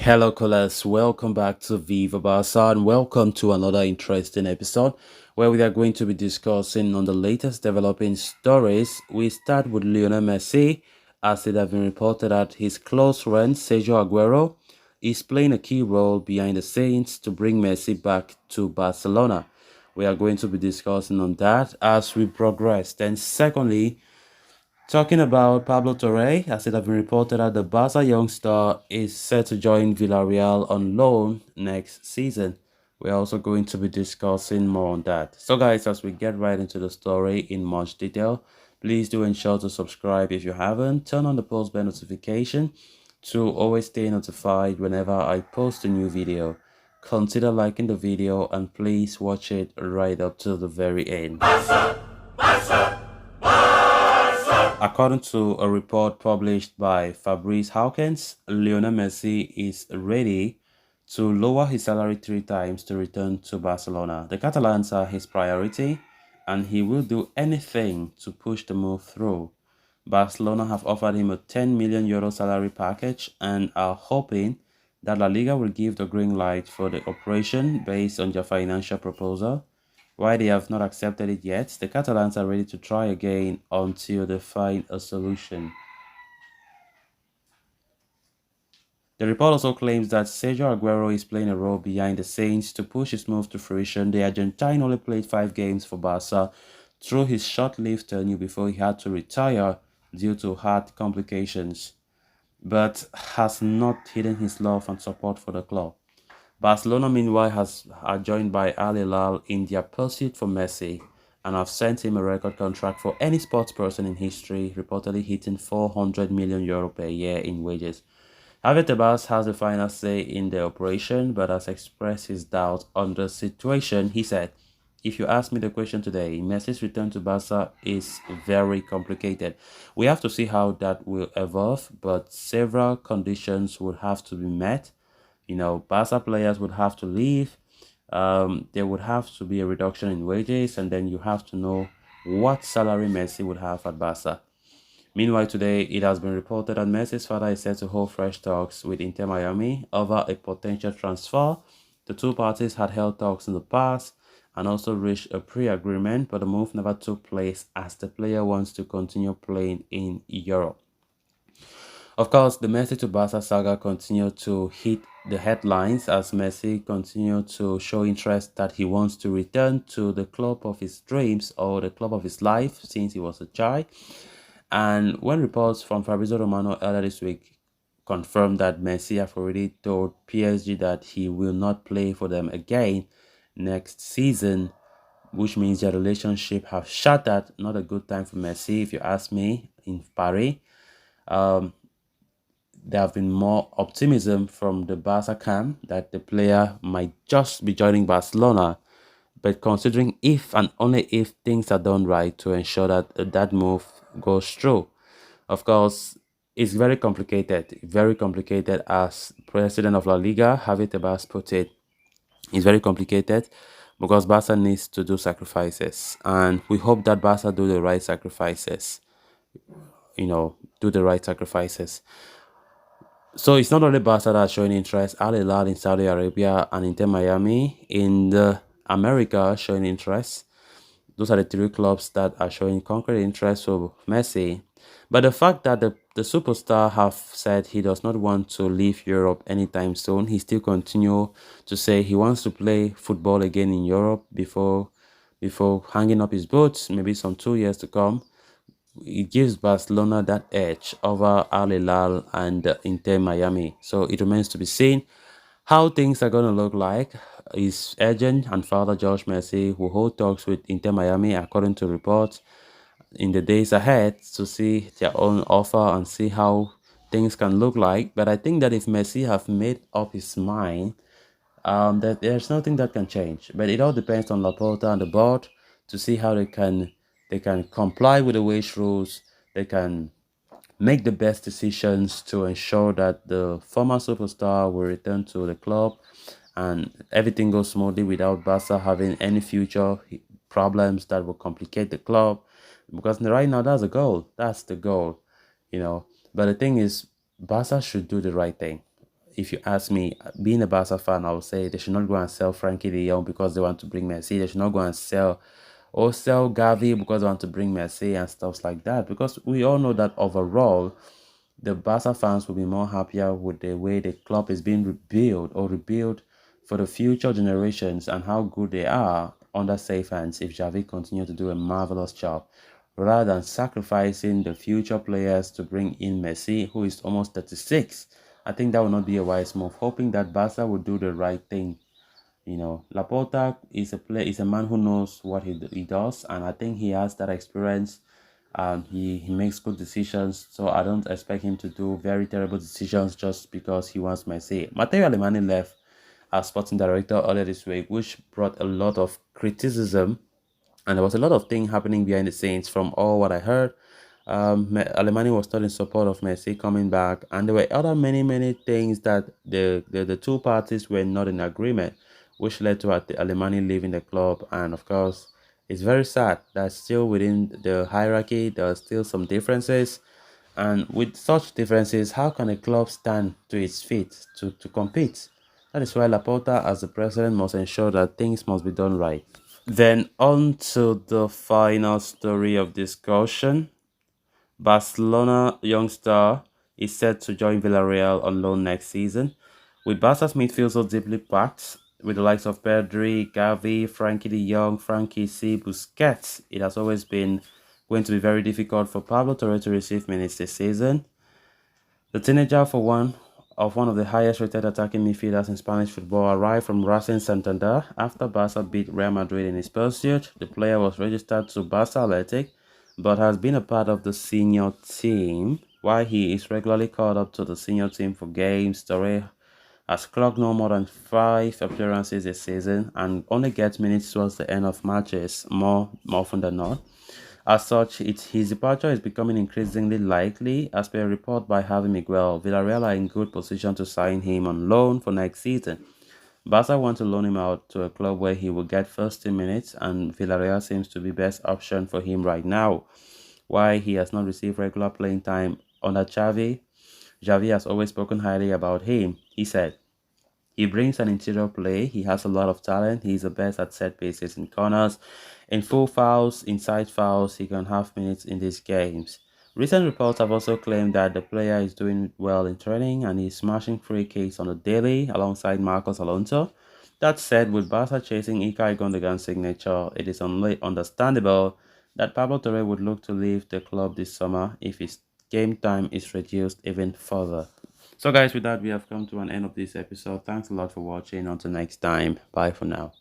Hello, callers. Welcome back to Viva Barca and welcome to another interesting episode where we are going to be discussing on the latest developing stories. We start with Lionel Messi, as it has been reported that his close friend Sergio Aguero is playing a key role behind the scenes to bring Messi back to Barcelona. We are going to be discussing on that as we progress. Then, secondly, talking about Pablo Torre, as it has been reported that the Barca youngster is set to join Villarreal on loan next season. We're also going to be discussing more on that. So guys, as we get right into the story in much detail, please do ensure to subscribe if you haven't. Turn on the post bell notification to always stay notified whenever I post a new video. Consider liking the video and please watch it right up to the very end. According to a report published by Fabrice Hawkins, Lionel Messi is ready to lower his salary 3 times to return to Barcelona. The Catalans are his priority, and he will do anything to push the move through. Barcelona have offered him a 10 million euro salary package and are hoping that La Liga will give the green light for the operation based on their financial proposal. While they have not accepted it yet, the Catalans are ready to try again until they find a solution. The report also claims that Sergio Aguero is playing a role behind the scenes to push his move to fruition. The Argentine only played 5 games for Barca through his short-lived tenure before he had to retire due to heart complications, but has not hidden his love and support for the club. Barcelona, meanwhile, are joined by Al Hilal in their pursuit for Messi and have sent him a record contract for any sports person in history, reportedly hitting 400 million euro per year in wages. Javier Tebas has the final say in the operation, but has expressed his doubt on the situation. He said, "If you ask me the question today, Messi's return to Barca is very complicated. We have to see how that will evolve, but several conditions would have to be met. Barca players would have to leave. There would have to be a reduction in wages, and then you have to know what salary Messi would have at Barca." Meanwhile, today it has been reported that Messi's father is set to hold fresh talks with Inter Miami over a potential transfer. The two parties had held talks in the past and also reached a pre-agreement, but the move never took place as the player wants to continue playing in Europe. Of course, the Messi to Barca saga continued to hit the headlines as Messi continued to show interest that he wants to return to the club of his dreams or the club of his life since he was a child. And when reports from Fabrizio Romano earlier this week confirmed that Messi have already told PSG that he will not play for them again next season, which means their relationship have shattered. Not a good time for Messi, if you ask me, in Paris. There have been more optimism from the Barca camp that the player might just be joining Barcelona, but considering if and only if things are done right to ensure that that move goes through. Of course, it's very complicated as president of La Liga, Javier Tebas put it. It's very complicated because Barca needs to do sacrifices, and we hope that Barca do the right sacrifices. Do the right sacrifices. So it's not only Barca that are showing interest. Al Hilal in Saudi Arabia and Inter Miami in the America showing interest. Those are the three clubs that are showing concrete interest for Messi. But the fact that the superstar have said he does not want to leave Europe anytime soon, he still continue to say he wants to play football again in Europe before hanging up his boots, maybe some 2 years to come. It gives Barcelona that edge over Al Hilal and Inter Miami. So it remains to be seen how things are going to look like. His agent and father, George Messi, will hold talks with Inter Miami, according to reports, in the days ahead to see their own offer and see how things can look like. But I think that if Messi have made up his mind, that there's nothing that can change. But it all depends on Laporta and the board to see how they can comply with the wage rules. They can make the best decisions to ensure that the former superstar will return to the club and everything goes smoothly without Barca having any future problems that will complicate the club. Because right now, that's the goal. That's the goal. But the thing is, Barca should do the right thing. if you ask me, being a Barca fan, I would say they should not go and sell Frankie de Jong because they want to bring Messi. They should not go and sell Gavi because they want to bring Messi and stuff like that. Because we all know that overall, the Barca fans will be more happier with the way the club is being rebuilt for the future generations and how good they are under safe hands if Xavi continue to do a marvelous job, rather than sacrificing the future players to bring in Messi, who is almost 36. I think that would not be a wise move. Hoping that Barca will do the right thing. Laporta is a man who knows what he does, and I think he has that experience. He makes good decisions, so I don't expect him to do very terrible decisions just because he wants Messi. Matteo Alemany left as sporting director earlier this week, which brought a lot of criticism, and there was a lot of things happening behind the scenes from all what I heard. Alemany was still in support of Messi coming back, and there were other many things that the two parties were not in agreement, which led to Alemany leaving the club. And of course, it's very sad that still within the hierarchy there are still some differences. And with such differences, how can a club stand to its feet to compete? That is why Laporta, as the president, must ensure that things must be done right. Then on to the final story of discussion. Barcelona youngster is set to join Villarreal on loan next season. With Barca's midfield so deeply packed, with the likes of Pedri, Gavi, Frankie de Jong, Frankie C, Busquets, it has always been going to be very difficult for Pablo Torre to receive minutes this season. The teenager, for one of the highest rated attacking midfielders in Spanish football, arrived from Racing Santander after Barca beat Real Madrid in his pursuit. The player was registered to Barca Athletic but has been a part of the senior team. While he is regularly called up to the senior team for games, Torre has clocked no more than 5 appearances this season and only gets minutes towards the end of matches more often than not. As such, his departure is becoming increasingly likely. As per a report by Javi Miguel, Villarreal are in good position to sign him on loan for next season. Barca want to loan him out to a club where he will get first 10 minutes, and Villarreal seems to be best option for him right now. Why he has not received regular playing time under Xavi, Xavi has always spoken highly about him. He said, he brings an interior play. He has a lot of talent. He's the best at set pieces in corners. In full fouls, inside fouls, he can have minutes in these games. Recent reports have also claimed that the player is doing well in training and he's smashing free kicks on the daily alongside Marcos Alonso. That said, with Barca chasing Ilkay Gundogan's signature, it is only understandable that Pablo Torre would look to leave the club this summer if his game time is reduced even further. So guys, with that, we have come to an end of this episode. Thanks a lot for watching. Until next time, bye for now.